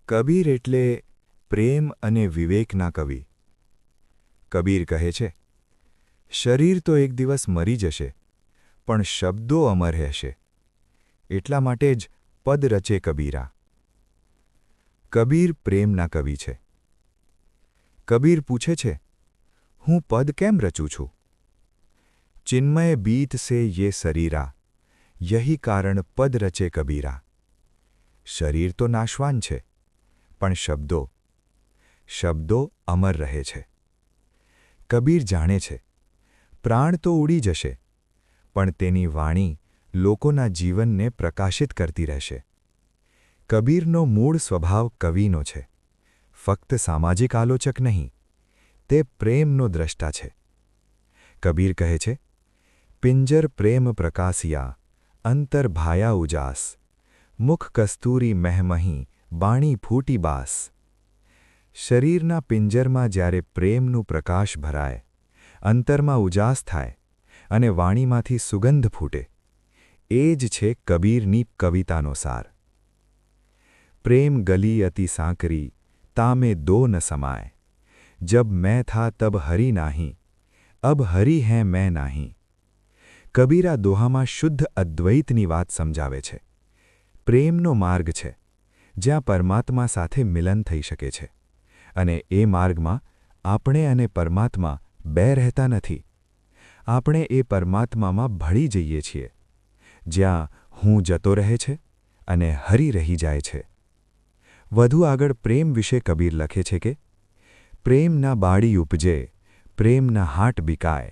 કબીર એટલે પ્રેમ અને વિવેકના કવિ. કબીર કહે છે, શરીર તો એક દિવસ મરી જશે, પણ શબ્દો અમર રહેશે. એટલા માટે જ પદ રચે કબીરા. કબીર પ્રેમના કવિ છે. કબીર પૂછે છે, હું પદ કેમ રચું છું? ચિન્મય બીત સે યે શરીરા, યહી કારણ પદ રચે કબીરા. શરીર તો નાશવાન છે, પણ શબ્દો અમર રહે છે. કબીર જાણે છે, પ્રાણ તો ઉડી જશે, પણ તેની વાણી લોકોના જીવનને પ્રકાશિત કરતી રહેશે. કબીરનો મૂળ સ્વભાવ કવિનો છે, ફક્ત સામાજિક આલોચક નહીં, તે પ્રેમનો દ્રષ્ટા છે. કબીર કહે છે, પિંજર પ્રેમ પ્રકાશિયા, અંતર ભાયા ઉજાસ, મુખ કસ્તૂરી મહેમહી, બાણી ફૂટી બાસ. શરીરના પિંજરમાં જ્યારે પ્રેમનું પ્રકાશ ભરાય, અંતરમાં ઉજાસ થાય અને વાણીમાંથી સુગંધ ફૂટે, એ જ છે કબીરની કવિતાનો સાર. પ્રેમ ગલી અતિ સાંકરી, તામે દો ન સમાય, જબ મેં થા તબ હરી નાહી, અબ હરી હૈ મેં નાહી. કબીર આ દોહામાં શુદ્ધ અદ્વૈતની વાત સમજાવે છે. પ્રેમનો માર્ગ છે, જ્યાં પરમાત્મા સાથે મિલન થઈ શકે છે, અને એ માર્ગમાં આપણે અને પરમાત્મા બે રહેતા નથી. આપણે એ પરમાત્મામાં ભળી જઈએ છીએ, જ્યાં હું જતો રહે છે અને હરી રહી જાય છે. વધુ આગળ પ્રેમ વિશે કબીર લખે છે કે, પ્રેમના બાળી ઉપજે, પ્રેમના હાટ બિકાય,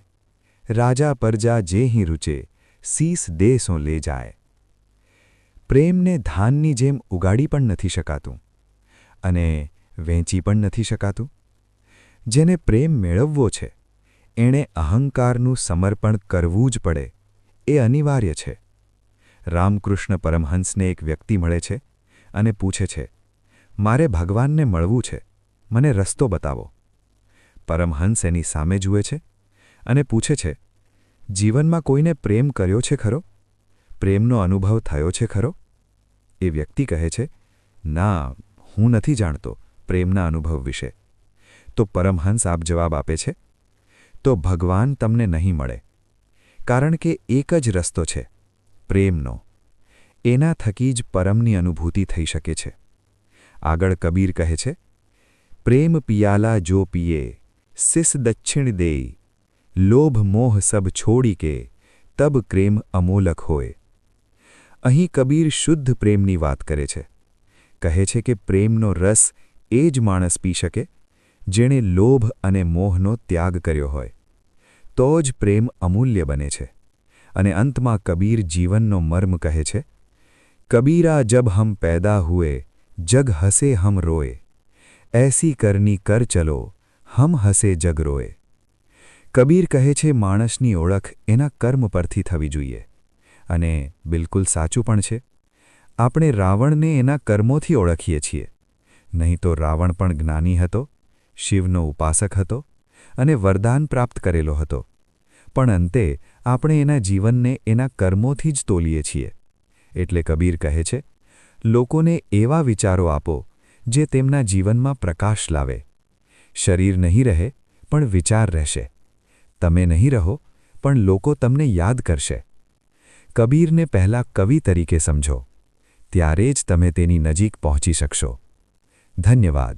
રાજા પરજા જેહી રૂચે, સીસ દેસો લે જાય. પ્રેમને ધાનની જેમ ઉગાડી પણ નથી શકાતું, અને વેચી પણ નથી શકાતું. જેને પ્રેમ મેળવવો છે, એણે અહંકારનું સમર્પણ કરવું જ પડે, એ અનિવાર્ય છે. રામકૃષ્ણ પરમહંસને એક વ્યક્તિ મળે છે અને પૂછે છે, મારે ભગવાનને મળવું છે, મને રસ્તો બતાવો. પરમહંસ એની સામે જુએ છે અને પૂછે છે, જીવનમાં કોઈને પ્રેમ કર્યો છે ખરો? પ્રેમનો અનુભવ થયો છે ખરો? એ વ્યક્તિ કહે છે, ના, હું નથી જાણતો પ્રેમના અનુભવ વિશે. તો પરમહંસ આપ જવાબ આપે છે, તો ભગવાન તમને નહીં મળે, કારણ કે એક જ રસ્તો છે, પ્રેમનો. એના થકી જ પરમની અનુભૂતિ થઈ શકે છે. આગળ કબીર કહે છે, પ્રેમ પિયાલા જો પીએ, સિસ દક્ષિણ દેઈ, લોભ મોહ સબ છોડી કે, તબ પ્રેમ અમોલક હોય. અહીં કબીર શુદ્ધ પ્રેમની વાત કરે છે. કહે છે કે પ્રેમનો રસ એ જ માણસ પી શકે, જેણે લોભ અને મોહનો ત્યાગ કર્યો હોય. તો જ પ્રેમ અમૂલ્ય બને છે. અને અંતમાં કબીર જીવનનો મર્મ કહે છે, કબીરા જબ હમ પૈદા હુએ, જગ હસે હમ રોએ, એસી કરની કર ચલો, હમ હસે જગ રોએ. કબીર કહે છે, માણસની ઓળખ એના કર્મ પરથી થવી જોઈએ. અને બિલકુલ સાચું પણ છે. આપણે રાવણને એના કર્મોથી ઓળખીએ છીએ. નહીં તો રાવણ પણ જ્ઞાની હતો, શિવનો ઉપાસક હતો અને વરદાન પ્રાપ્ત કરેલો હતો. પણ અંતે આપણે એના જીવનને એના કર્મોથી જ તોલીએ છીએ. એટલે કબીર કહે છે, લોકોને એવા વિચારો આપો જે તેમના જીવનમાં પ્રકાશ લાવે. શરીર નહીં રહે, પણ વિચાર રહેશે. તમે નહીં રહો, પણ લોકો તમને યાદ કરશે. કબીરને પહેલાં કવિ તરીકે સમજો, ત્યારે જ તમે તેની નજીક પહોંચી શકશો. ધન્યવાદ.